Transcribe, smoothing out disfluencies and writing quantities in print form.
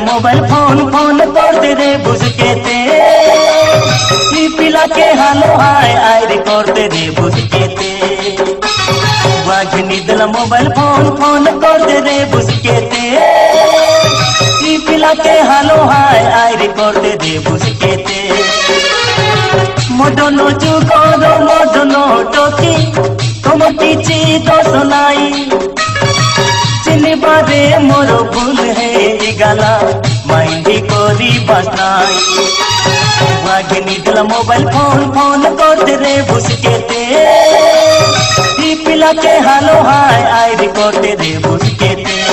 mobile phone phone करते रे बुझके ते पिला के हालो हाय आई रिकॉर्डते रे बुझके ते वाघनी दिल मोबाइल फोन फोन करते रे बुझके ते पिला के हालो हाय आई रिकॉर्डते रे बुझके ते मोडनो चुकोरो मोडनो टोकी कमटी ची तो सुनाई बारे मोरो भूल है गाला माइंडी कोरी बसनाई वाघनी दिल मोबाइल फोन फोन करते रे बुझके ते पिला के हालो हाय आई रिकॉर्डते रे बुझके ते